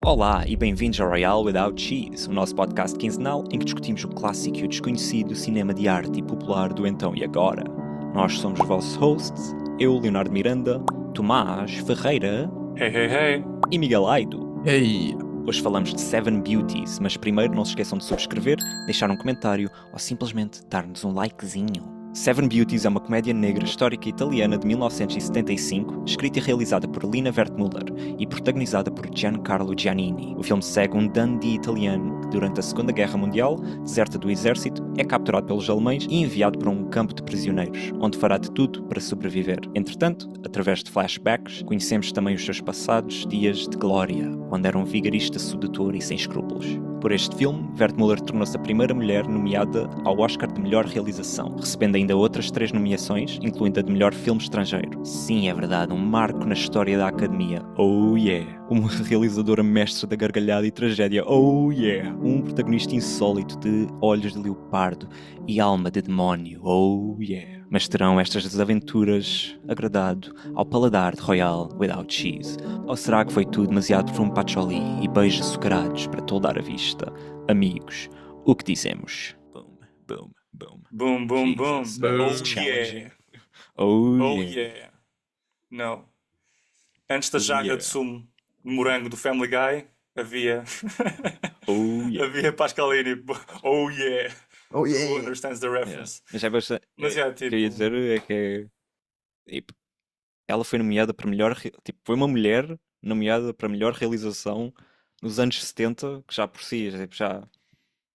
Olá e bem-vindos ao Royale Without Cheese, o nosso podcast quinzenal em que discutimos o clássico e o desconhecido cinema de arte e popular do então e agora. Nós somos os vossos hosts, eu, Leonardo Miranda, Tomás Ferreira Hey, hey, hey. e Miguel Aido. Ei, Hoje falamos de Seven Beauties, mas primeiro não se esqueçam de subscrever, deixar um comentário ou simplesmente dar-nos um likezinho. Seven Beauties é uma comédia negra histórica italiana de 1975, escrita e realizada por Lina Wertmuller e protagonizada por Giancarlo Giannini. O filme segue um dandy italiano que, durante a Segunda Guerra Mundial, deserta do exército, é capturado pelos alemães e enviado para um campo de prisioneiros, onde fará de tudo para sobreviver. Entretanto, através de flashbacks, conhecemos também os seus passados dias de glória, quando era um vigarista sedutor e sem escrúpulos. Por este filme, Wertmuller tornou-se a primeira mulher nomeada ao Oscar de Melhor Realização, recebendo ainda outras 3 nomeações, incluindo a de Melhor Filme Estrangeiro. Sim, é verdade, um marco na história da Academia. Oh yeah! Uma realizadora mestre da gargalhada e tragédia. Oh yeah! Um protagonista insólito de olhos de leopardo e alma de demónio. Oh yeah! Mas terão estas desaventuras agradado ao paladar de Royal Without Cheese? Ou será que foi tudo demasiado frumpaccioli e beijos açucarados para toldar a vista? Amigos, o que dizemos? Boom, boom, boom. Boom, boom, boom. Jesus, boom. Oh, challenging. yeah. Oh, Oh, yeah. yeah. Não. Antes da Oh, jarra yeah. de sumo de morango do Family Guy, havia... Oh, yeah. havia Pascalini. Oh, yeah. oh Who yeah. understands the reference? Mas é bastante. Mas é, O que eu tipo... ia dizer é que tipo, ela foi nomeada para melhor. Tipo, foi uma mulher nomeada para melhor realização nos anos 70, que já por si, tipo, já.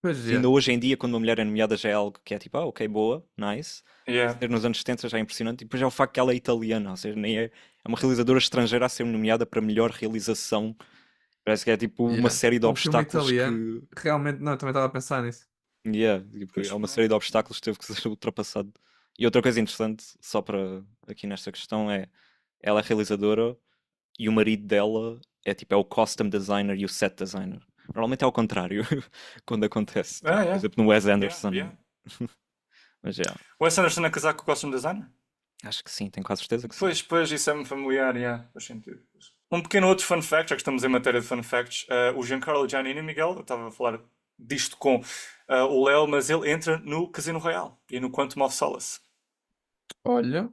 Pois Ainda é. hoje em dia, quando uma mulher é nomeada, já é algo que é tipo, ok, boa, nice. Yeah. Ser nos anos 70 já é impressionante. E depois é o facto que ela é italiana, ou seja, nem é uma realizadora estrangeira a ser nomeada para melhor realização. Parece que é tipo uma Yeah. série de Um filme obstáculos italiano. que. Realmente, não, também estava a pensar nisso. Yeah, tipo, Pois é uma foi. série de obstáculos que teve que ser ultrapassado. E outra coisa interessante, só para aqui nesta questão, é ela é realizadora e o marido dela é tipo é o costume designer e o set designer. Normalmente é ao contrário quando acontece. Tipo, Ah, por yeah. exemplo, no Wes Yeah, Anderson. yeah. Mas já, Wes Anderson é casado com o costume designer? acho que sim, tenho quase certeza que sim. Pois, isso é-me familiar, yeah. Faz sentido. Um pequeno outro fun fact, já que estamos em matéria de fun facts, o Giancarlo Giannini, Miguel, eu estava a falar disto com o Léo, mas ele entra no Casino Royale e no Quantum of Solace. Olha.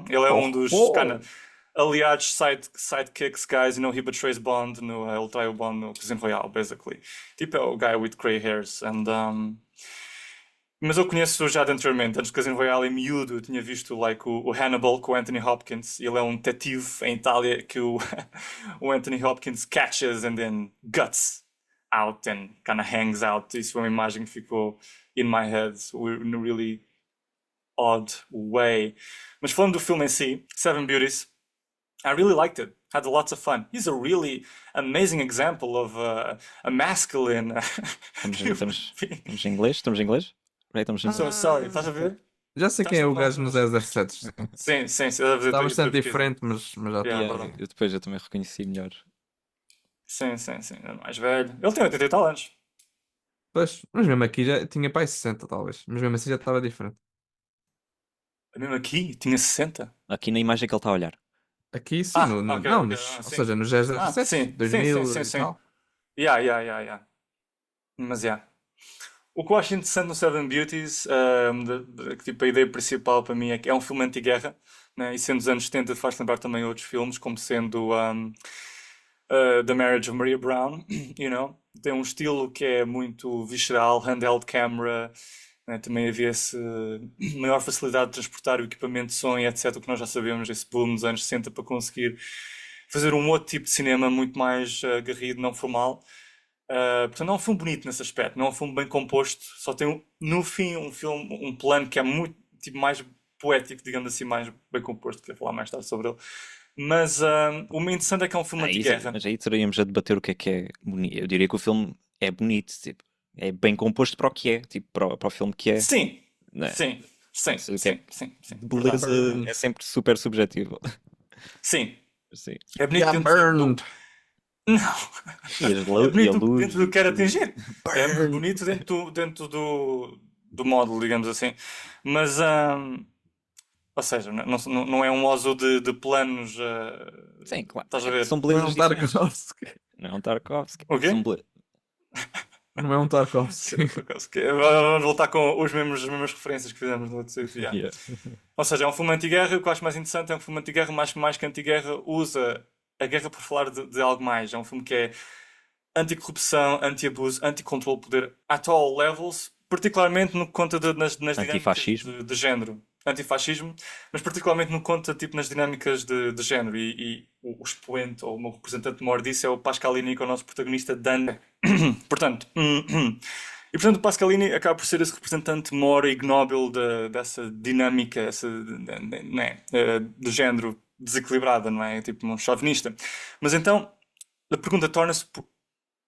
Ele é um dos Oh. kind of aliados sidekicks guys, he betrays Bond ele trai o Bond no Casino Royale, basically. Tipo, é o guy with grey hairs. Mas eu conheço já de anteriormente, antes do Casino Royale, em miúdo, eu tinha visto like, o Hannibal com o Anthony Hopkins. Ele é um detetive em Itália que o, o Anthony Hopkins catches and then guts out and kind of hangs out. Isso foi uma imagem que ficou in my head in a really odd way. Mas falando do filme em si, Seven Beauties, I really liked it. Had lots of fun. He's a really amazing example of a masculine. Estamos em inglês? Estamos em inglês? Peraí, estamos em... So sorry, estás a ver? Já sei quem é o gajo nos 007. Sim. Está bastante diferente, mas já está. Yeah, Yeah, depois eu também reconheci melhor. Sim. É mais velho. Ele tem 80 e tal anos. Pois, mas mesmo aqui já tinha pai 60, talvez. Mas mesmo assim já estava diferente. Mesmo aqui, tinha 60. Aqui na imagem que ele está a olhar. Aqui sim, Ok, não, ok, ou sim. seja, nos 007, Sim, 2000 sim. e tal. Yeah. Mas yeah. O que eu acho interessante no Seven Beauties, tipo, a ideia principal para mim é que é um filme anti-guerra, né? E sendo dos anos 70 faz lembrar também outros filmes, como sendo The Marriage of Maria Brown, Tem um estilo que é muito visceral, handheld camera, né? Também havia essa maior facilidade de transportar o equipamento de som e etc, o que nós já sabemos, esse boom nos anos 60 para conseguir fazer um outro tipo de cinema muito mais aguerrido, não formal. Portanto, não é um filme bonito nesse aspecto, não é um filme bem composto, só tem no fim um plano que é muito tipo, mais poético, digamos assim, mais bem composto, quero falar mais tarde sobre ele. Mas o interessante é que é um filme anti-guerra. Mas aí teríamos a debater o que é bonito. Eu diria que o filme é bonito, tipo, é bem composto para o que é, tipo, para o filme que é. Sim, Né? sim. Beleza é sempre super subjetivo. Sim. Sim. É bonito Yeah, burned. Não. E É bonito dentro do que quer atingir. É Burn. bonito dentro do modo, digamos assim. Mas Ou seja, não é um oso de planos. Sim, claro. Estás a ver? São Não é belezas um diferentes. Tarkovsky. Não é um Tarkovsky. O quê? Não é um Tarkovsky. Vamos voltar com as mesmas referências que fizemos no outro sítio. Yeah. Yeah. Ou seja, é um filme anti-guerra. O que eu acho mais interessante é um filme anti-guerra, mas mais que anti-guerra, usa a guerra por falar de algo mais. É um filme que é anti-corrupção, anti-abuso, anti-controle de poder at all levels, particularmente no que conta nas dinâmicas Antifascismo. de género. Antifascismo, mas particularmente no que conta tipo, nas dinâmicas de género. E o expoente, ou o meu representante maior disso, é o Pascalini, que é o nosso protagonista, Dan. Portanto, e portanto o Pascalini acaba por ser esse representante maior e ignóbil dessa dinâmica, né, de género desequilibrada, não é? Tipo um chauvinista. Mas então, a pergunta torna-se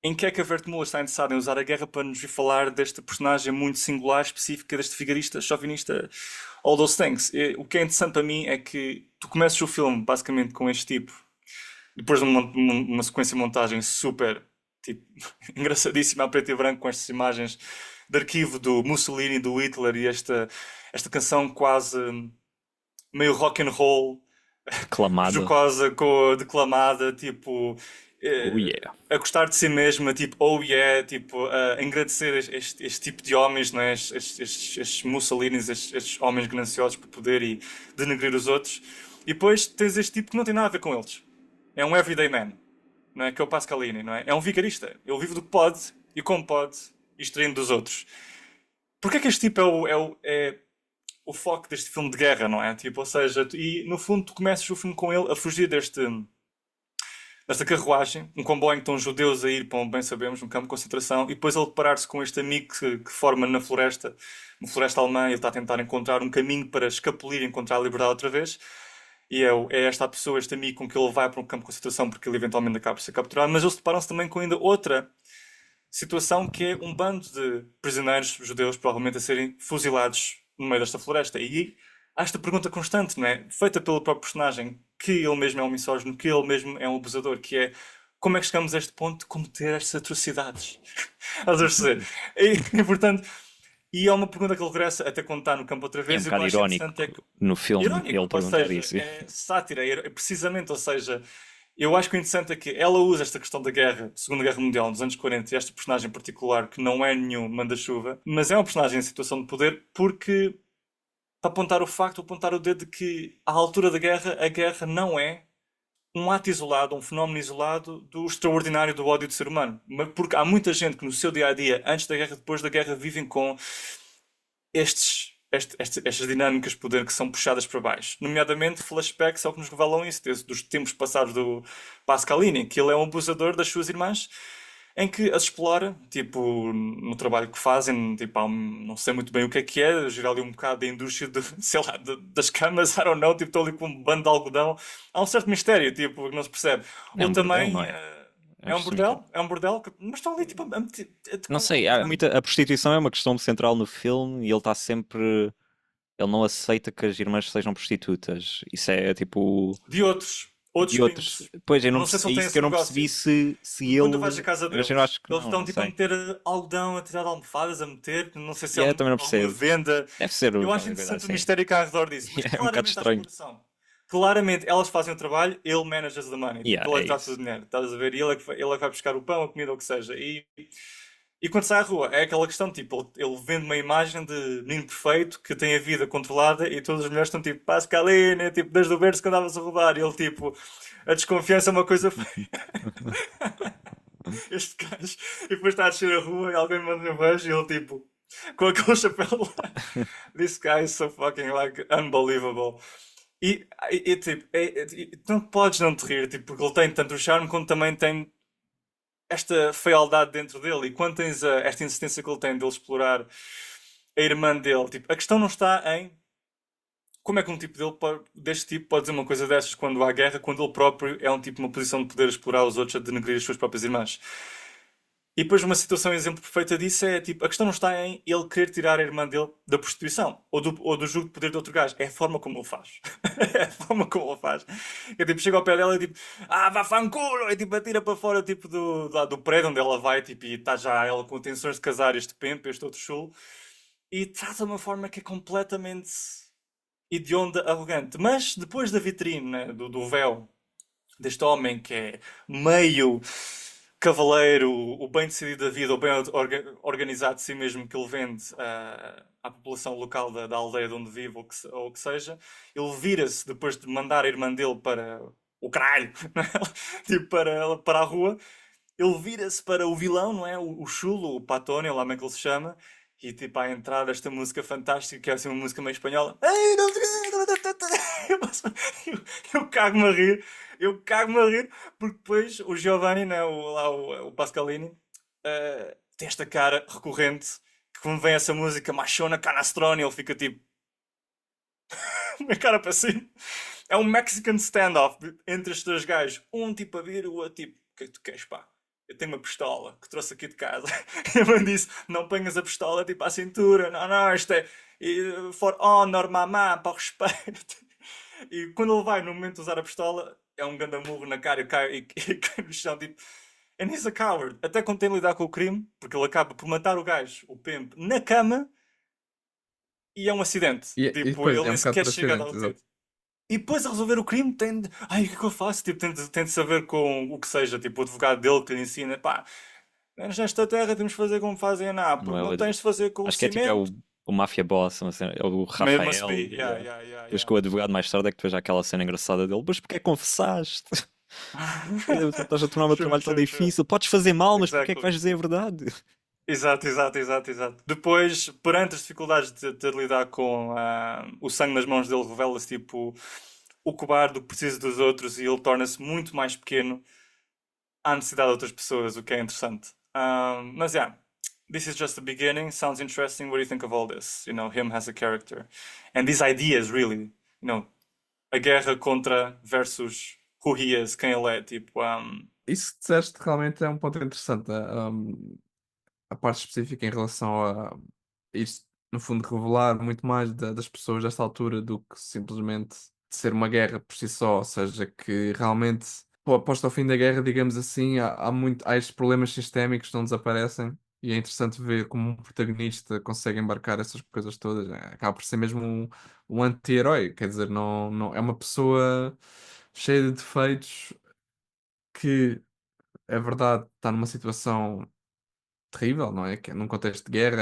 em que é que a Vertmüller está interessada em usar a guerra para nos vir falar deste personagem muito singular, específica, deste vigarista, chauvinista, all those things. E o que é interessante para mim é que tu começas o filme basicamente com este tipo, depois de uma sequência de montagem super tipo, engraçadíssima, a preto e branco, com estas imagens de arquivo do Mussolini, do Hitler e esta canção quase meio rock and roll, Clamada. jocosa, declamada, tipo. Oh yeah. A gostar de si mesma, tipo, oh yeah, tipo, a agradecer este tipo de homens, não é? Estes Mussolinis, estes homens gananciosos por poder e denegrir os outros. E depois tens este tipo que não tem nada a ver com eles. É um everyday man, não é? Que é o Pascalini, não é? É um vigarista. Ele vive do que pode e como pode, extraindo dos outros. Porquê é que este tipo é o foco deste filme de guerra, não é? Tipo, ou seja, e no fundo tu começas o filme com ele a fugir desta carruagem, um comboio em que estão judeus a ir para onde bem sabemos, um campo de concentração, e depois ele deparar-se com este amigo que forma na floresta, uma floresta alemã, ele está a tentar encontrar um caminho para escapulir e encontrar a liberdade outra vez, e é esta a pessoa, este amigo com que ele vai para um campo de concentração porque ele eventualmente acaba por ser capturado, mas eles deparam-se também com ainda outra situação que é um bando de prisioneiros judeus provavelmente a serem fuzilados no meio desta floresta. E há esta pergunta constante, não é? Feita pelo próprio personagem, que ele mesmo é um misógino, que ele mesmo é um abusador, que é como é que chegamos a este ponto de cometer estas atrocidades? Estás a perceber? E, portanto, e é uma pergunta que ele regressa até quando está no campo outra É um vez. E o que eu bocado acho irónico interessante é que no filme irónico, ele ou perguntar seja, isso. é sátira, precisamente, ou seja, eu acho que o interessante é que ela usa esta questão da guerra, Segunda Guerra Mundial, nos anos 40, e este personagem particular, que não é nenhum manda-chuva, mas é um personagem em situação de poder, porque para apontar o facto, apontar o dedo de que, à altura da guerra, a guerra não é um ato isolado, um fenómeno isolado do extraordinário do ódio do ser humano. Porque há muita gente que no seu dia-a-dia, antes da guerra, depois da guerra, vivem com estas dinâmicas de poder que são puxadas para baixo. Nomeadamente, flashbacks ao que nos revelam isso, dos tempos passados do Pascalini, que ele é um abusador das suas irmãs, em que as explora, tipo, no trabalho que fazem, tipo, não sei muito bem o que é, gerar ali um bocado da indústria, sei lá, das camas, I don't know, tipo, estou ali com um bando de algodão. Há um certo mistério, tipo, que não se percebe. É Ou um também... bordel, não é? É um Acho bordel, mas estão ali tipo a meter. Não sei, a prostituição é uma questão central no filme e ele está sempre. Ele não aceita que as irmãs sejam prostitutas. Isso é tipo. De outros De outros. pimps. Pois, eu não Não sei se ele é tem isso que esse eu não negócio. percebi se Quando tu ele. vais à casa deles, Eu acho que eles não, estão não tipo a sei. meter algodão, a tirar de almofadas, a meter. Não sei se é Yeah, também não alguma percebo. venda. Deve ser Eu acho qualquer coisa interessante o assim. mistério que há ao redor disso. Mas Yeah, é um bocado claramente há estranho. exploração. Claramente elas fazem o trabalho, ele manages the money. Yeah, Ele é é que trata isso. do dinheiro. Estás a ver? E ele é que vai buscar o pão, a comida, ou o que seja. E quando sai à rua, é aquela questão, tipo, ele vende uma imagem de menino perfeito que tem a vida controlada e todas as mulheres estão tipo, Pascalina, tipo, desde o berço que andavas a roubar. E ele, tipo, a desconfiança é uma coisa feia. Este gajo. E depois está a descer a rua e alguém me manda um beijo e ele, tipo, com aquele chapéu lá. This guy is so fucking, like, unbelievable. Tipo, não podes não te rir, tipo, porque ele tem tanto charme como também tem esta fealdade dentro dele. E quando tens esta insistência que ele tem de ele explorar a irmã dele, tipo, a questão não está em como é que um tipo deste tipo pode dizer uma coisa dessas quando há guerra, quando ele próprio é um tipo numa posição de poder explorar os outros a denegrir as suas próprias irmãs. E depois uma situação, um exemplo perfeito disso é tipo, a questão não está em ele querer tirar a irmã dele da prostituição ou do jogo de poder de outro gajo, é a forma como ele faz. É a forma como ele faz. É tipo, chega ao pé dela e tipo, vá fanculo! E tipo, atira para fora tipo, do prédio onde ela vai, tipo, e está já ela com intenções de casar este pimp, este outro chulo, e trata de uma forma que é completamente e de onda arrogante. Mas depois da vitrine, né, do véu deste homem que é meio cavaleiro, o bem decidido da vida, o bem organizado de si mesmo que ele vende à população local da aldeia de onde vive ou o que seja, ele vira-se depois de mandar a irmã dele para o caralho, não é? Tipo, para a rua, ele vira-se para o vilão, não é? O chulo, o Patónio, lá como é que ele se chama, e tipo, à entrada esta música fantástica, que é assim uma música meio espanhola. Ei, não sei o quê. Eu cago-me a rir, eu cago-me a rir, porque depois o Giovanni, né, o Pascalini, tem esta cara recorrente, que quando vem essa música machona, canastrone, ele fica tipo, minha cara para cima. É um Mexican standoff entre estes dois gajos. Um tipo a vir, o outro tipo, o que é que tu queres, pá? Eu tenho uma pistola que trouxe aqui de casa. E a mãe disse: não ponhas a pistola tipo à cintura, não, não, isto é for honor, mamã, para o respeito. E quando ele vai no momento de usar a pistola, é um grande murro na cara e cai no chão, tipo. And he's a coward. Até quando tem de lidar com o crime, porque ele acaba por matar o gajo, o pimp, na cama, e é um acidente. E Tipo, depois ele é um nem bocado sequer por chega a dar acidente, o tiro. exato. E depois a resolver o crime tem de... Ai, o que é que eu faço? Tipo, tem de saber com o que seja. Tipo, o advogado dele que lhe ensina. Pá, nesta terra temos de fazer como fazem em Não Nápoles. é Não tens de fazer com o acho que é tipo é cimento. o Mafia Boss, uma cena, é o Must Rafael. be. Yeah, Yeah. yeah, yeah, Depois yeah. com o advogado mais tarde é que depois há aquela cena engraçada dele. Mas porque é que confessaste? Estás a tornar o meu True, trabalho tão true, true. difícil. Podes fazer mal, mas porque é que Exactly. vais dizer a verdade? Exato, exato, exato, exato. Depois, perante as dificuldades de ter de lidar com o sangue nas mãos dele, revela-se tipo o cobarde, o que precisa dos outros e ele torna-se muito mais pequeno à necessidade de outras pessoas, o que é interessante. Mas yeah, this is just the beginning. Sounds interesting. What do you think of all this? You know, him as a character. And these ideas, really. You know, a guerra contra versus who he is, quem ele é. Tipo, Isso que disseste realmente é um ponto interessante. A parte específica em relação a isto, no fundo, revelar muito mais das pessoas desta altura do que simplesmente ser uma guerra por si só. Ou seja, que realmente, pô, após ao fim da guerra, digamos assim, há estes problemas sistémicos que não desaparecem. E é interessante ver como um protagonista consegue embarcar essas coisas todas. Acaba por ser mesmo um anti-herói. Quer dizer, não, é uma pessoa cheia de defeitos que, é verdade, está numa situação terrível, não é? Que é num contexto de guerra,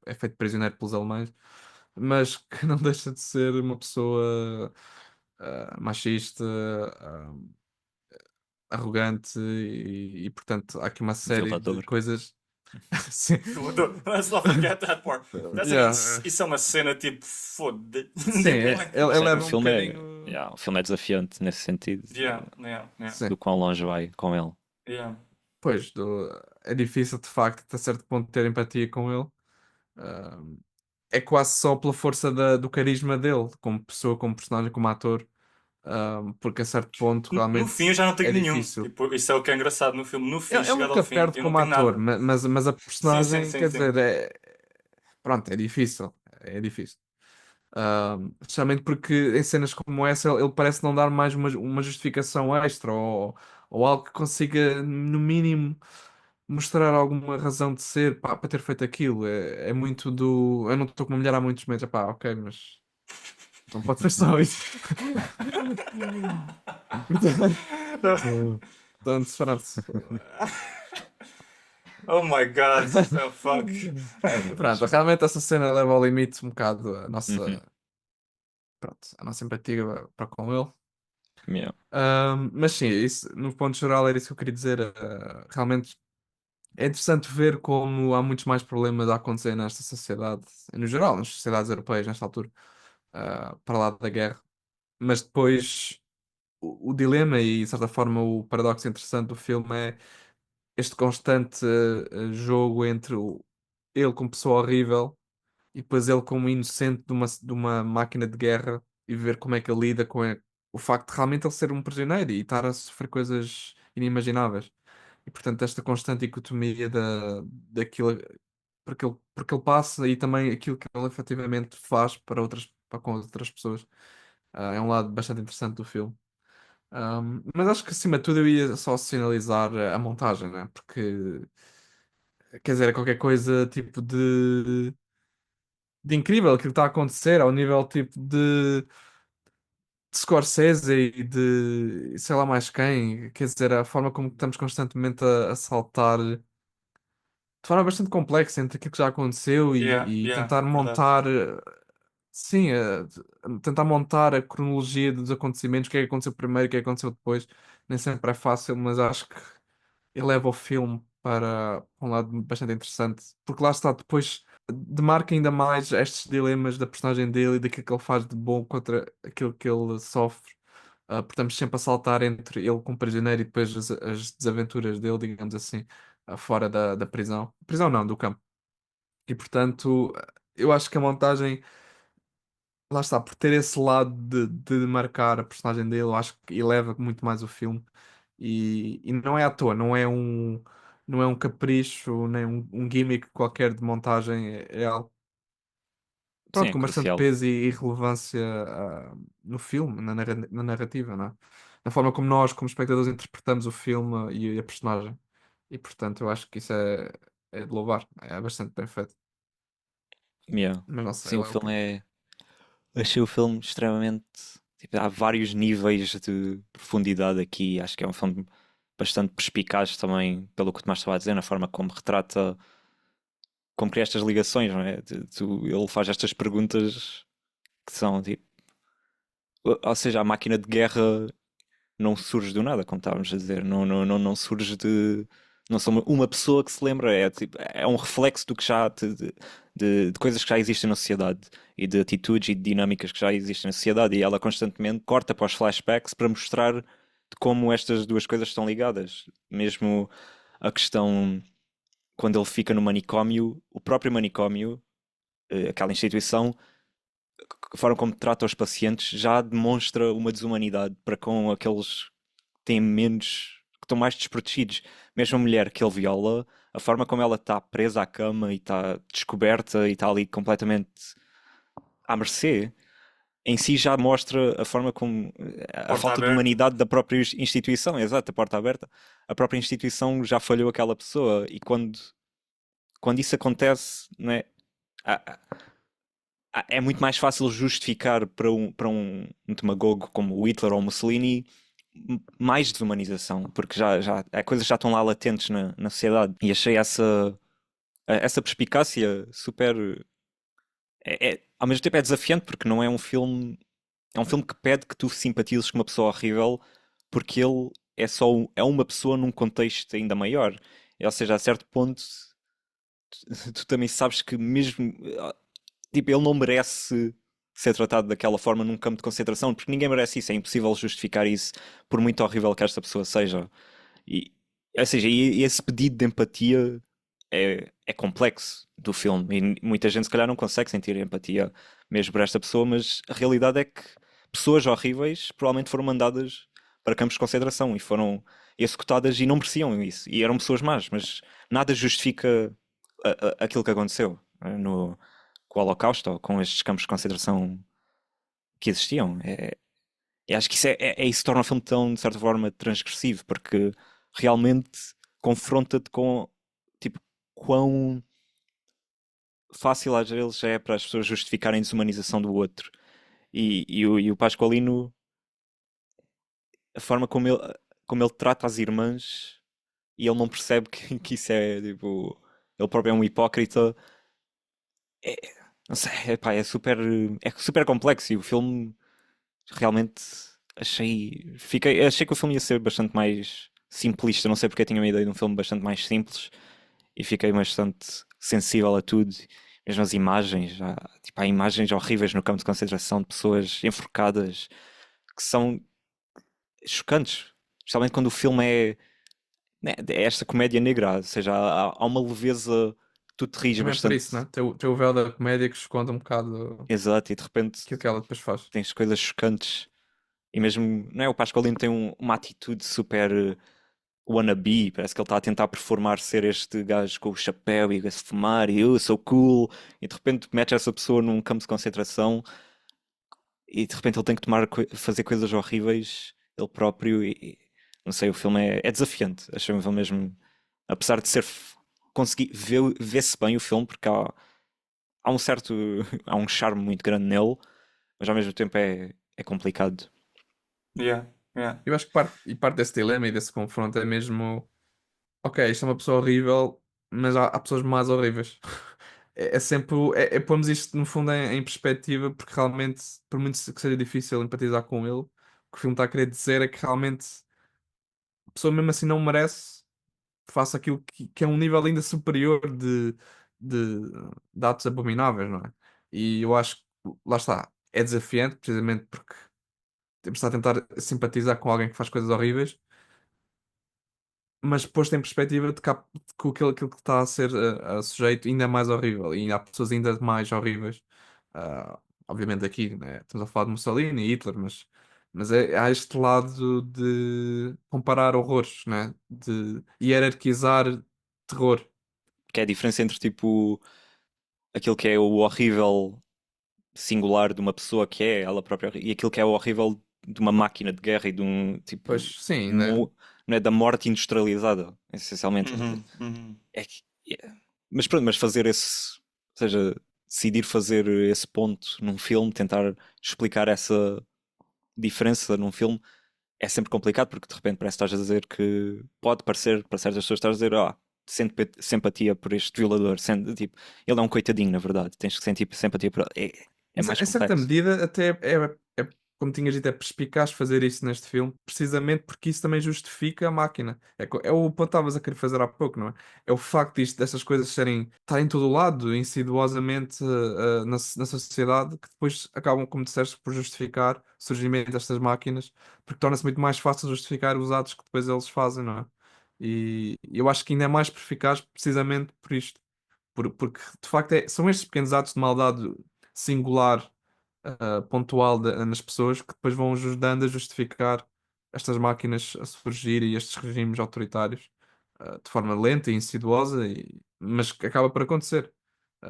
é feito prisioneiro pelos alemães, mas que não deixa de ser uma pessoa machista, ah, arrogante portanto, há aqui uma série de Violador. coisas. Sim. let's not forget that part. Yeah. Isso é uma cena tipo, foda. Sim, Tipo, ele Sim, o leva um filme é, bocadinho. yeah, o filme é desafiante nesse sentido, yeah, yeah, yeah, Sim. do quão longe vai com ele. yeah. Pois, é difícil de facto, até certo ponto, ter empatia com ele. Ah, é quase só pela força do carisma dele, como pessoa, como personagem, como ator. Porque a certo ponto No realmente fim eu já não é tenho nenhum. difícil. Tipo, isso é o que é engraçado no filme. No fim, Eu chegado ao nunca fim, perdo eu não como tenho ator, nada. mas a Sim, sim, personagem, sim, quer sim. dizer, pronto, é difícil. É difícil. Especialmente porque em cenas como essa ele parece não dar mais uma justificação extra ou algo que consiga, no mínimo, mostrar alguma razão de ser para ter feito aquilo. É muito do. Eu não estou com uma mulher há muitos meses. Pá, ok, mas não pode ser só isso. Portanto, pronto. Oh my god. Oh fuck. Pronto, realmente essa cena leva ao limite um bocado Uhum. pronto, a nossa empatia para com ele. Yeah. Mas sim, isso, no ponto geral era isso que eu queria dizer. Realmente é interessante ver como há muitos mais problemas a acontecer nesta sociedade, no geral, nas sociedades europeias nesta altura, para lá da guerra. Mas depois o dilema e, de certa forma, o paradoxo interessante do filme é este constante jogo entre ele como pessoa horrível e depois ele como inocente de uma máquina de guerra e ver como é que ele lida com o facto de realmente ele ser um prisioneiro e estar a sofrer coisas inimagináveis. E portanto, esta constante dicotomia daquilo porque ele passa e também aquilo que ele efetivamente faz para com outras pessoas. É um lado bastante interessante do filme. Mas acho que acima de tudo eu ia só sinalizar a montagem, né? Porque quer dizer, é qualquer coisa tipo de de incrível aquilo que está a acontecer ao nível tipo de Scorsese e de sei lá mais quem. Quer dizer, a forma como estamos constantemente a saltar de forma bastante complexa entre aquilo que já aconteceu Yeah, e yeah, tentar verdade. montar, sim, tentar montar a cronologia dos acontecimentos, o que é que aconteceu primeiro, o que é que aconteceu depois. Nem sempre é fácil, mas acho que eleva o filme para um lado bastante interessante, porque lá está, depois demarca ainda mais estes dilemas da personagem dele e daquilo que ele faz de bom contra aquilo que ele sofre. Porque estamos sempre a saltar entre ele como prisioneiro e depois as desaventuras dele, digamos assim, fora da prisão. Prisão não, do campo. E portanto, eu acho que a montagem, lá está, por ter esse lado de marcar a personagem dele, eu acho que eleva muito mais o filme. E não é à toa, não é um capricho, nem um gimmick qualquer de montagem, é algo, Sim, pronto, é com bastante crucial. peso e relevância, no filme, na narrativa, não é? Na forma como nós, como espectadores, interpretamos o filme e a personagem. E portanto, eu acho que isso é de louvar, é bastante bem feito. Yeah. Mas não sei, Sim, o lá é o filme quê. é. Achei o filme extremamente. Tipo, há vários níveis de profundidade aqui. Acho que é um filme bastante perspicaz também, pelo que o Tomás estava a dizer, na forma como retrata, como cria estas ligações, não é? Ele faz estas perguntas que são tipo. Ou seja, a máquina de guerra não surge do nada, como estávamos a dizer. Não surge de. Não sou uma pessoa que se lembra, é, tipo, é um reflexo do que já de coisas que já existem na sociedade e de atitudes e de dinâmicas que já existem na sociedade, e ela constantemente corta para os flashbacks para mostrar de como estas duas coisas estão ligadas. Mesmo a questão quando ele fica no manicômio, o próprio manicômio, aquela instituição, a forma como trata os pacientes já demonstra uma desumanidade para com aqueles que têm menos, que estão mais desprotegidos. Mesmo a mulher que ele viola, a forma como ela está presa à cama e está descoberta e está ali completamente à mercê, em si já mostra a forma como a Porta falta de aberta. humanidade da própria instituição, exato, a porta aberta. A própria instituição já falhou aquela pessoa e quando isso acontece, né, é muito mais fácil justificar para um demagogo como o Hitler ou o Mussolini mais desumanização, porque já as coisas já estão lá latentes na sociedade. E achei essa perspicácia super. Ao mesmo tempo é desafiante, porque não é um filme. É um filme que pede que tu simpatizes com uma pessoa horrível, porque ele é uma pessoa num contexto ainda maior. Ou seja, a certo ponto, tu também sabes que mesmo tipo, ele não merece ser tratado daquela forma num campo de concentração, porque ninguém merece isso, é impossível justificar isso por muito horrível que esta pessoa seja. E, ou seja, e esse pedido de empatia é complexo do filme, e muita gente se calhar não consegue sentir empatia mesmo por esta pessoa, mas a realidade é que pessoas horríveis provavelmente foram mandadas para campos de concentração e foram executadas e não mereciam isso, e eram pessoas más, mas nada justifica aquilo que aconteceu no, com o Holocausto ou com estes campos de concentração que existiam. Eu acho que isso torna o filme tão, de certa forma, transgressivo, porque realmente confronta-te com tipo, quão fácil às vezes é para as pessoas justificarem a desumanização do outro. E o Pasqualino, a forma como ele trata as irmãs e ele não percebe que isso é tipo. Ele próprio é um hipócrita. É, não sei, é super complexo e o filme realmente achei que o filme ia ser bastante mais simplista, não sei porque eu tinha uma ideia de um filme bastante mais simples e fiquei bastante sensível a tudo, mesmo as imagens, tipo, há imagens horríveis no campo de concentração de pessoas enforcadas que são chocantes, especialmente quando o filme né, é esta comédia negra, ou seja, há uma leveza que tu te rires Também é por isso, bastante, né? Tem o véu da comédia que esconde um bocado exato, e de repente aquilo que ela depois faz. tens coisas chocantes. E mesmo, não é? O Pasqualino tem uma atitude super wannabe, parece que ele está a tentar performar ser este gajo com o chapéu e a se fumar e eu sou cool, e de repente mete essa pessoa num campo de concentração e de repente ele tem que fazer coisas horríveis ele próprio não sei, o filme é desafiante. Achei um filme mesmo, apesar de ser consegui ver-se bem o filme porque há um certo, há um charme muito grande nele, mas ao mesmo tempo é complicado. Yeah, yeah. Eu acho que parte desse dilema e desse confronto é mesmo, ok, isto é uma pessoa horrível, mas há pessoas mais horríveis. É sempre, pormos isto no fundo em perspectiva, porque realmente, por muito que seja difícil empatizar com ele, o que o filme está a querer dizer é que realmente a pessoa mesmo assim não merece que faça aquilo que é um nível ainda superior de, de atos abomináveis, não é? E eu acho que, lá está, é desafiante, precisamente porque temos de estar a tentar simpatizar com alguém que faz coisas horríveis, mas posto em perspectiva de que aquilo que está a ser sujeito ainda é mais horrível e há pessoas ainda mais horríveis. Ah, obviamente aqui, né, estamos a falar de Mussolini e Hitler, mas há este lado de comparar horrores, né, de hierarquizar terror. Que é a diferença entre tipo aquilo que é o horrível singular de uma pessoa que é ela própria e aquilo que é o horrível de uma máquina de guerra e de um tipo Pois sim, né? mo- não é da morte industrializada, essencialmente. Uhum, uhum. É que, é- Mas pronto, mas fazer esse, ou seja, decidir fazer esse ponto num filme, tentar explicar essa diferença num filme é sempre complicado porque de repente parece que estás a dizer que pode parecer para certas pessoas estás a dizer sente simpatia por este violador, sente, tipo, ele é um coitadinho na verdade, tens que sentir simpatia por ele. É Mas mais em certa complexo. medida, até como tinhas dito, é perspicaz fazer isso neste filme, precisamente porque isso também justifica a máquina. É o ponto que estavas a querer fazer há pouco, não é? É o facto destas coisas estarem em todo o lado, insidiosamente, na sociedade, que depois acabam, como disseste, por justificar o surgimento destas máquinas, porque torna-se muito mais fácil justificar os atos que depois eles fazem, não é? E eu acho que ainda é mais perspicaz precisamente por isto. Porque de facto são estes pequenos atos de maldade singular, pontual nas pessoas que depois vão ajudando a justificar estas máquinas a surgir e estes regimes autoritários, de forma lenta e insidiosa, mas que acaba por acontecer,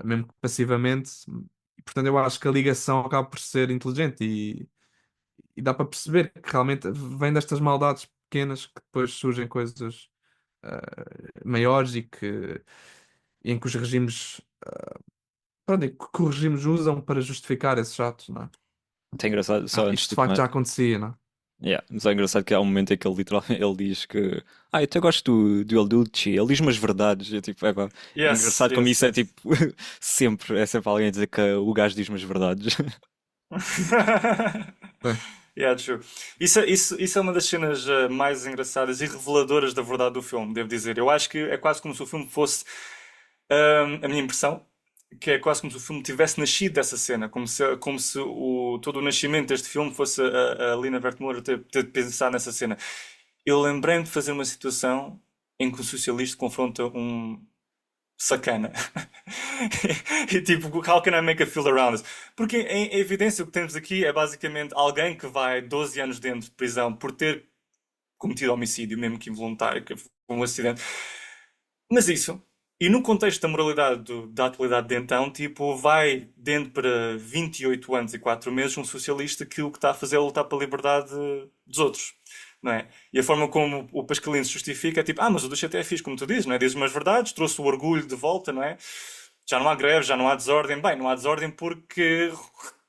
mesmo que passivamente. E, portanto, eu acho que a ligação acaba por ser inteligente e dá para perceber que realmente vem destas maldades pequenas que depois surgem coisas maiores e em que os regimes, pronto, e que os regimes usam para justificar esses atos, não é? É engraçado, só antes Isto de de facto mais. já acontecia, não é? Yeah, mas é engraçado que há um momento em que ele literalmente ele diz que eu até gosto do El Duce, ele diz umas verdades. É, tipo, pá, é Yes, engraçado como yes, isso é yes. tipo sempre, é sempre alguém a dizer que o gajo diz umas verdades. Bem, Yeah, true. Isso é uma das cenas mais engraçadas e reveladoras da verdade do filme, devo dizer. Eu acho que é quase como se o filme fosse, a minha impressão, que é quase como se o filme tivesse nascido dessa cena, como se todo o nascimento deste filme fosse a Lina Wertmuller ter pensado nessa cena. Eu lembrei-me de fazer uma situação em que o socialista confronta um sacana. E tipo, how can I make a feel around this? Porque em evidência o que temos aqui é basicamente alguém que vai 12 anos dentro de prisão por ter cometido homicídio, mesmo que involuntário, que foi um acidente. Mas isso, e no contexto da moralidade da atualidade de então, tipo, vai dentro para 28 anos e 4 meses um socialista que o que está a fazer é lutar pela liberdade dos outros. Não é? E a forma como o Pascalino se justifica é tipo, mas o Duce até é fixe, como tu dizes, não é? Diz umas verdades, trouxe o orgulho de volta, não é? Já não há greve, já não há desordem. Bem, não há desordem porque,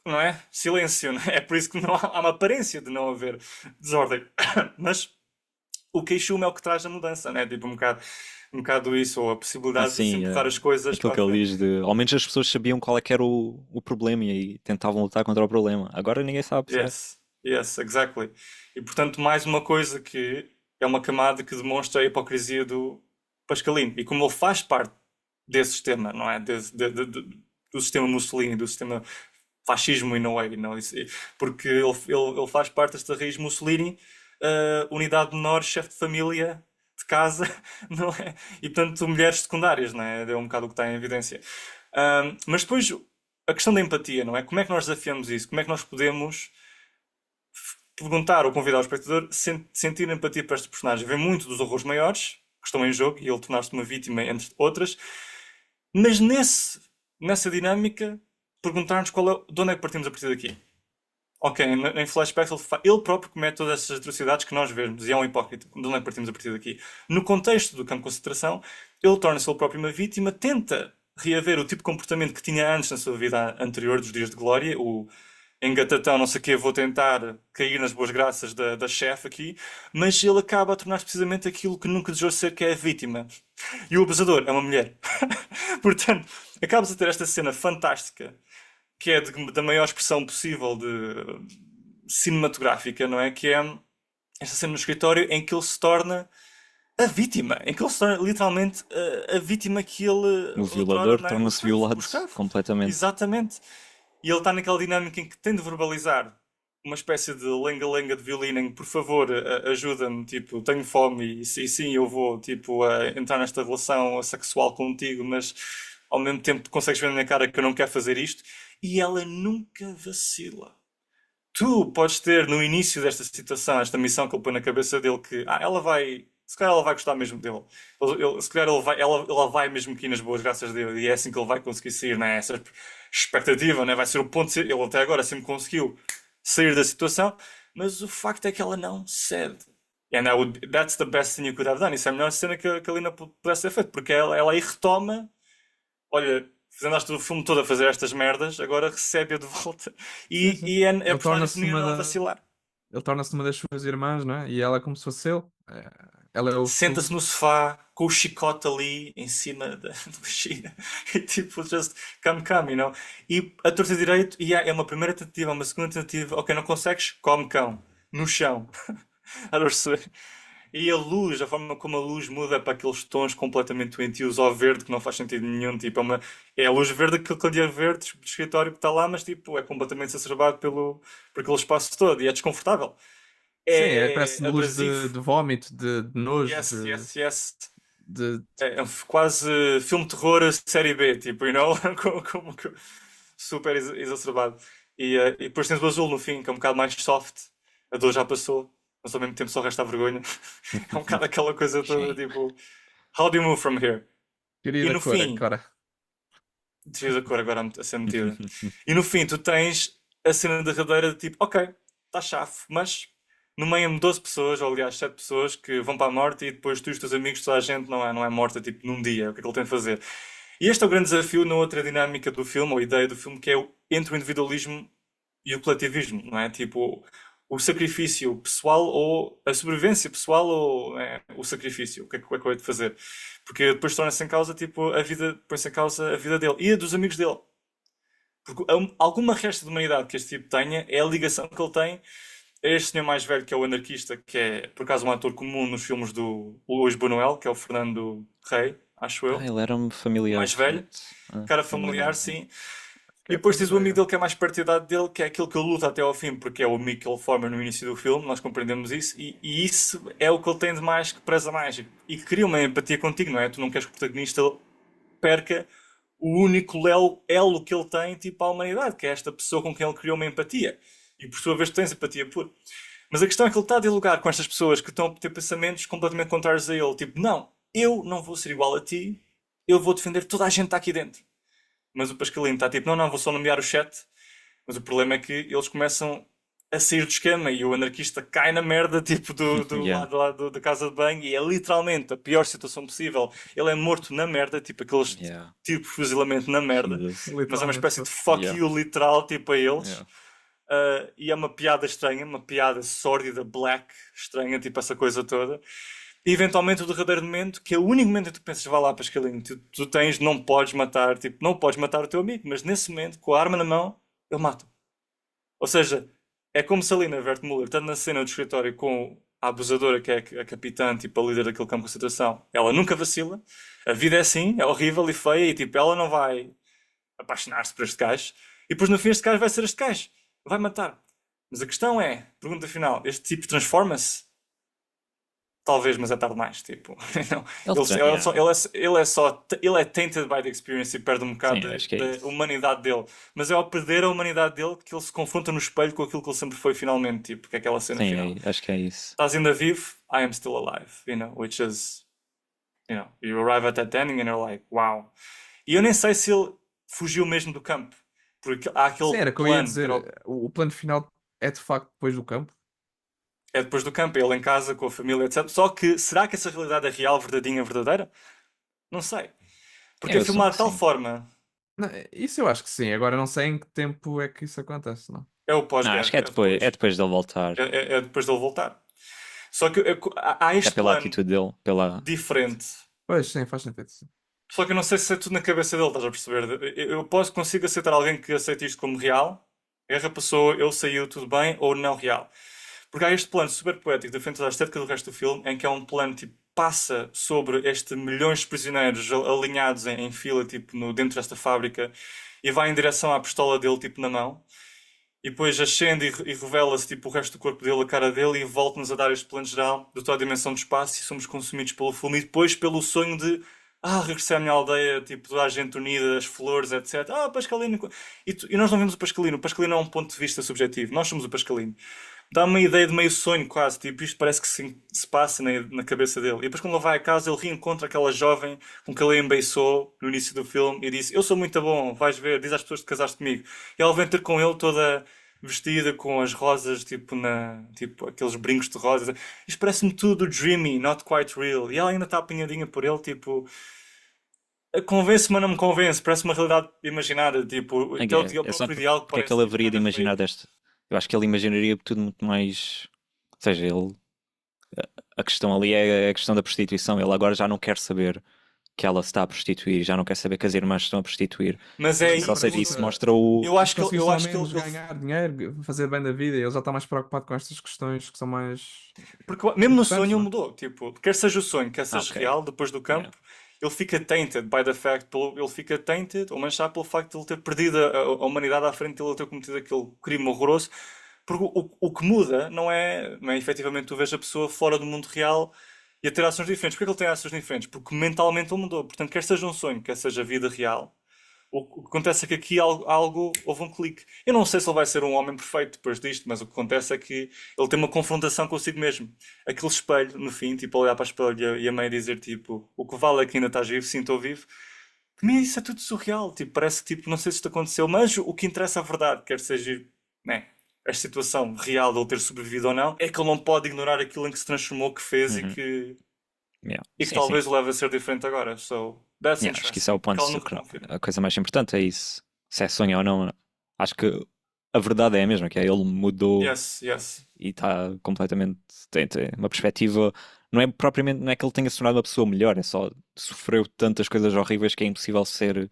não é? Silêncio, não é? É por isso que não há uma aparência de não haver desordem. Mas o queixume é o que traz a mudança, né? Tipo, um bocado isso, ou a possibilidade de se Assim, empurrar as coisas aquilo para a que ele frente. diz de ao menos as pessoas sabiam qual é que era o problema e aí tentavam lutar contra o problema. Agora ninguém sabe, certo? Yes, yes, exactly. E portanto, mais uma coisa que é uma camada que demonstra a hipocrisia do Pascalino. E como ele faz parte desse sistema, não é? Do sistema Mussolini, do sistema fascismo in a way, não? Porque ele faz parte desta raiz Mussolini, unidade menor, chefe de família, de casa, não é? E portanto, mulheres secundárias, não é? É um bocado o que está em evidência. Mas depois, a questão da empatia, não é? Como é que nós desafiamos isso? Como é que nós podemos perguntar ou convidar o espectador a sentir empatia para este personagem? Vê muito dos horrores maiores que estão em jogo e ele tornar-se uma vítima, entre outras, mas nessa dinâmica, perguntar-nos de onde é que partimos a partir daqui. Ok, em flashback ele próprio comete todas essas atrocidades que nós vemos e é um hipócrita. De onde é que partimos a partir daqui? No contexto do campo de concentração, ele torna-se ele próprio uma vítima, tenta reaver o tipo de comportamento que tinha antes na sua vida anterior, dos dias de glória, o engatatão, não sei o quê, vou tentar cair nas boas graças da chefe aqui, mas ele acaba a tornar-se precisamente aquilo que nunca desejou ser, que é a vítima. E o abusador é uma mulher. Portanto, acabas a ter esta cena fantástica, que é da maior expressão possível de cinematográfica, não é? Que é esta cena no escritório em que ele se torna a vítima, em que ele se torna literalmente a vítima que ele O outrora, violador não é? torna-se O violado escravo. completamente. Exatamente. E ele está naquela dinâmica em que tem de verbalizar uma espécie de lenga-lenga de violino em que, por favor, ajuda-me, tipo, tenho fome e sim, eu vou, tipo, entrar nesta relação sexual contigo, mas ao mesmo tempo consegues ver na minha cara que eu não quero fazer isto. E ela nunca vacila. Tu podes ter no início desta situação, esta missão que ele põe na cabeça dele, que ela vai, se calhar ela vai gostar mesmo dele. Se calhar ela vai mesmo aqui nas boas graças dele e é assim que ele vai conseguir sair, né? Essa expectativa, né? Vai ser o ponto de ser. Ele até agora sempre conseguiu sair da situação, mas o facto é que ela não cede. And that's the best thing you could have done. Isso é a melhor cena que a Lina pudesse ter feito, porque ela aí retoma. Olha, andaste o filme todo a fazer estas merdas, agora recebe-a de volta. Sim, sim. E é a Ele personagem torna-se feminina uma não a da... vacilar. Ele torna-se uma das suas irmãs, não é? E ela é como se fosse ele. Ela é o Senta-se futuro. no sofá com o chicote ali em cima da bexiga e tipo, just come, you know? E a torta direito, e é uma primeira tentativa, uma segunda tentativa, ok, não consegues? Come cão, no chão. A perceber? E a luz, a forma como a luz muda para aqueles tons completamente doentios ao verde, que não faz sentido nenhum. Tipo, é a luz verde, aquele candeeiro verde do escritório que está lá, mas tipo, é completamente exacerbado por aquele espaço todo e é desconfortável. Sim, É parece luz abrasivo. de vómito, de nojo, Yes, yes, yes. de... É quase filme de terror série B, tipo, you know? Super exacerbado. E depois tens o azul no fim, que é um bocado mais soft. A dor já passou, mas ao mesmo tempo só resta a vergonha. É um bocado aquela coisa toda, Shame. tipo, how do you move from here? E Querida no cor, fim, agora. desvias a cor agora a ser metida. E no fim, tu tens a cena derradeira de tipo, ok, está chave, mas no meio de 12 pessoas, ou aliás 7 pessoas, que vão para a morte e depois tu e os teus amigos, toda a gente não é morta tipo num dia. O que é que ele tem de fazer? E este é o grande desafio na outra dinâmica do filme, ou ideia do filme, que é entre o individualismo e o coletivismo, não é? Tipo, o sacrifício pessoal ou a sobrevivência pessoal ou o sacrifício. O que é que eu hei de fazer? Porque depois torna-se em causa, tipo, a vida, põe-se em causa a vida dele e a dos amigos dele. Porque alguma resta de humanidade que este tipo tenha é a ligação que ele tem a este senhor mais velho, que é o anarquista, que é, por acaso, um ator comum nos filmes do Luís Buñuel, que é o Fernando Rey, acho Ah, eu. ele era-me O familiar. mais velho. Cara Não me familiar, lembrava. sim. E Que é depois tens o amigo familiar. dele que é mais perto da idade dele, que é aquele que ele luta até ao fim, porque é o amigo que ele forma no início do filme, nós compreendemos isso, e isso é o que ele tem de mais, que preza mais, e que cria uma empatia contigo, não é? Tu não queres que o protagonista perca o único elo que ele tem, tipo, à humanidade, que é esta pessoa com quem ele criou uma empatia. E por sua vez tu tens empatia por. Mas a questão é que ele está a dialogar com estas pessoas que estão a ter pensamentos completamente contrários a ele, tipo, não, eu não vou ser igual a ti, eu vou defender toda a gente que está aqui dentro. Mas o Pascalino está tipo, não, vou só nomear o chat. Mas o problema é que eles começam a sair do esquema e o anarquista cai na merda, tipo, do Yeah. lado lá da casa de banho e é literalmente a pior situação possível. Ele é morto na merda, tipo, aqueles Yeah. tiro por fuzilamento na merda. Jesus. Mas é uma Literalmente. espécie de fuck Yeah. you literal, tipo, a eles. Yeah. E é uma piada estranha, uma piada sórdida, black, estranha, tipo, essa coisa toda. E eventualmente o derradeiro momento, que é o único momento em que tu pensas, vá lá, Pascalinho, tu tens, não podes matar, tipo, não podes matar o teu amigo, mas nesse momento, com a arma na mão, ele mata. Ou seja, é como se a Lina Wertmuller, estando na cena do escritório com a abusadora, que é a capitã, tipo, a líder daquele campo de concentração, ela nunca vacila, a vida é assim, é horrível e feia, e tipo, ela não vai apaixonar-se por este gajo, e depois no fim este gajo vai ser este gajo, vai matar. Mas a questão é, pergunta final, este tipo transforma-se? Talvez, mas é tarde demais, tipo, não. Ele é tainted by the experience e perde um bocado Sim, acho que é da isso. humanidade dele. Mas é ao perder a humanidade dele que ele se confronta no espelho com aquilo que ele sempre foi finalmente, tipo, que é aquela cena Sim, final. acho que é isso. Estás ainda vivo, I am still alive, you know, which is, you arrive at that ending and you're like, wow. E eu nem sei se ele fugiu mesmo do campo, porque há aquele Sim, era o que eu ia plano, dizer. O plano final é de facto depois do campo. é depois do campo, é ele em casa com a família, etc. Só que, será que essa realidade é real, verdadeira? Não sei. Porque é Eu filmado de assumo tal que sim. forma. Não, isso eu acho que sim. Agora não sei em que tempo é que isso acontece, não? É o Não, acho pós-guerra, que é é depois. depois dele voltar. É depois dele voltar. Só que há Até este pela plano atitude dele, pela... diferente. Pois, sim, faz sentido. Sim. Só que eu não sei se é tudo na cabeça dele, estás a perceber? Consigo aceitar alguém que aceite isto como real. A guerra passou, ele saiu, tudo bem, ou não real. Porque há este plano super poético, diferente da estética do resto do filme, em que é um plano tipo passa sobre este milhões de prisioneiros alinhados em fila, tipo, dentro desta fábrica, e vai em direção à pistola dele, tipo, na mão. E depois ascende e revela-se tipo, o resto do corpo dele, a cara dele, e volta-nos a dar este plano geral de toda a dimensão do espaço e somos consumidos pelo filme. E depois pelo sonho de regressei à minha aldeia, tipo, toda a gente unida, as flores, etc. Pascalino. E nós não vemos o Pascalino. O Pascalino é um ponto de vista subjetivo. Nós somos o Pascalino. Dá uma ideia de meio sonho quase, tipo, isto parece que se passa na cabeça dele. E depois quando ele vai a casa, ele reencontra aquela jovem com que ele embeiçou no início do filme e disse: Eu sou muito bom, vais ver, diz às pessoas que casaste comigo. E ela vem ter com ele toda vestida com as rosas, tipo aqueles brincos de rosas. Isto parece-me tudo dreamy, not quite real. E ela ainda está apanhadinha por ele, tipo, convence-me, mas não me convence. Parece uma realidade imaginada, tipo, aquele É só próprio diálogo porque é que parece ele tipo haveria de nada imaginar fake. desta. Eu acho que ele imaginaria tudo muito mais. Ou seja, ele. A questão ali é a questão da prostituição. Ele agora já não quer saber que ela se está a prostituir, já não quer saber que as irmãs se estão a prostituir. Mas é Mas aí até Ou que seja, parece muda. isso mostra o. se conseguisse Eu ao acho que menos ganhar dinheiro, fazer bem da vida, ele já está mais preocupado com estas questões que são mais porque mesmo no importantes, sonho ele não? mudou. Tipo, quer seja o sonho, quer seja Ok. real, depois do Yeah. campo, ele fica tainted by the fact, ele fica tainted ou manchado pelo facto de ele ter perdido a humanidade à frente dele, ele ter cometido aquele crime horroroso. Porque o que muda não é efetivamente tu vês a pessoa fora do mundo real e a ter ações diferentes. Porquê que ele tem ações diferentes? Porque mentalmente ele mudou. Portanto, quer seja um sonho, quer seja a vida real, o que acontece é que aqui houve um clique. Eu não sei se ele vai ser um homem perfeito depois disto, mas o que acontece é que ele tem uma confrontação consigo mesmo. Aquele espelho, no fim, tipo, olhar para o espelho e a meio dizer, tipo, o que vale é que ainda estás vivo, sim, estou vivo. Para mim isso é tudo surreal. Tipo, parece que, tipo, não sei se isto aconteceu, mas o que interessa é a verdade, quer seja, né, a situação real de ele ter sobrevivido ou não, é que ele não pode ignorar aquilo em que se transformou, que fez Uhum. Yeah. e que Sim, sim. talvez o leve a ser diferente agora. So, that's Yeah, acho que isso é interesting. o Porque ponto. ela nunca confirma. A coisa mais importante é isso. Se é sonho ou não. Acho que a verdade é a mesma, que é ele mudou Yes, yes. e está completamente. Tem uma perspectiva. Não é propriamente. Não é que ele tenha se tornado uma pessoa melhor, é só sofreu tantas coisas horríveis que é impossível ser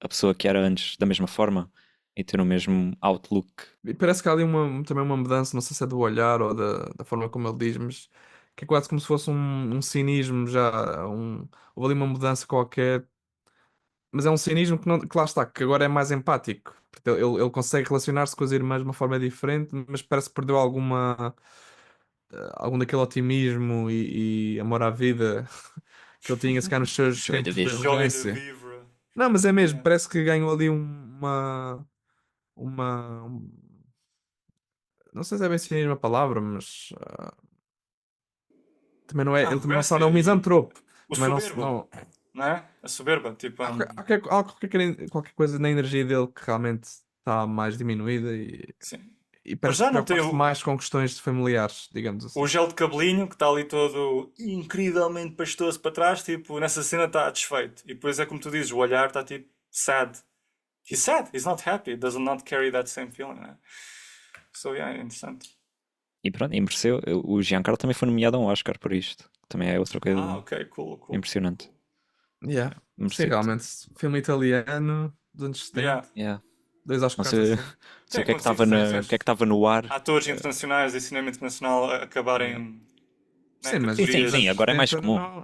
a pessoa que era antes da mesma forma e ter o mesmo outlook. E parece que há ali também uma mudança, não sei se é do olhar ou da forma como ele diz, mas que é quase como se fosse um cinismo já, houve ali uma mudança qualquer, mas é um cinismo que, não, que lá está, que agora é mais empático. Porque ele consegue relacionar-se com as irmãs de uma forma diferente, mas parece que perdeu algum daquele otimismo e amor à vida que ele tinha, se calhar, nos seus Joy tempos de Division. Joy de arrogância. vivre. Não, mas é mesmo, Yeah. parece que ganhou ali uma, não sei se é bem cinismo a palavra, mas também não é, A ele também não se arrogância torna um e misantropo. o Também não se, soberbo, não, não é? A soberba, tipo, há qualquer coisa na energia dele que realmente está mais diminuída sim. e Para parece já não tem preocupar-se mais com questões familiares, digamos o assim. gel de cabelinho que está ali todo incrivelmente pastoso para trás, tipo, nessa cena está desfeito. E depois é como tu dizes, o olhar está tipo sad. He's sad, he's not happy, does not carry that same feeling, né? So yeah, é interessante. E pronto, e mereceu. O Giancarlo também foi nomeado a um Oscar por isto. Também é outra coisa Ok, cool. impressionante. Yeah. Sim, Merecido. realmente, filme italiano dos anos Yeah. 70, Yeah. dois Não Oscars sei, assim. não sei Tem o que é que acontecido estava vezes. o que é que estava no ar. Atores internacionais e cinema internacional Yeah. acabarem, né, Sim, mas Sim, sim, nos sim, categorias. anos agora é mais 70 comum. não.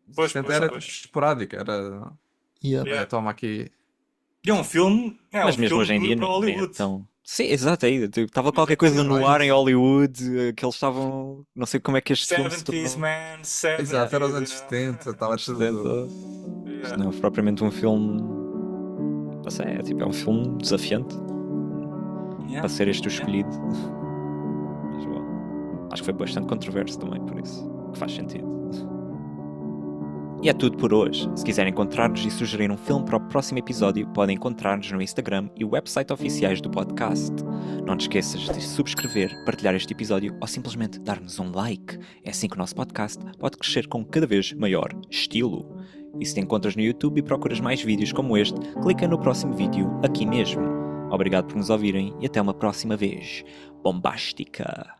Nos Pois, 70 pois, era tipo pois. esporádico, era. Olha, Yeah. toma aqui. E é um Mas mesmo filme hoje em dia para nem é Hollywood. tão. Sim, exato, aí. Estava Mas qualquer é para coisa no ar em Hollywood. Hollywood que eles estavam. Não sei como é que este filme se 70s, tornou. man, Exato, era os 70s, anos 70, estava tudo. 70. Isto Yeah. não é propriamente um filme. Não sei, é um filme desafiante Yeah. para ser este o Yeah. escolhido. Mas, bom, acho que foi bastante controverso também, por isso. Que faz sentido. E é tudo por hoje. Se quiserem encontrar-nos e sugerir um filme para o próximo episódio, podem encontrar-nos no Instagram e website oficiais do podcast. Não te esqueças de subscrever, partilhar este episódio ou simplesmente dar-nos um like. É assim que o nosso podcast pode crescer com cada vez maior estilo. E se te encontras no YouTube e procuras mais vídeos como este, clica no próximo vídeo aqui mesmo. Obrigado por nos ouvirem e até uma próxima vez. Bombástica!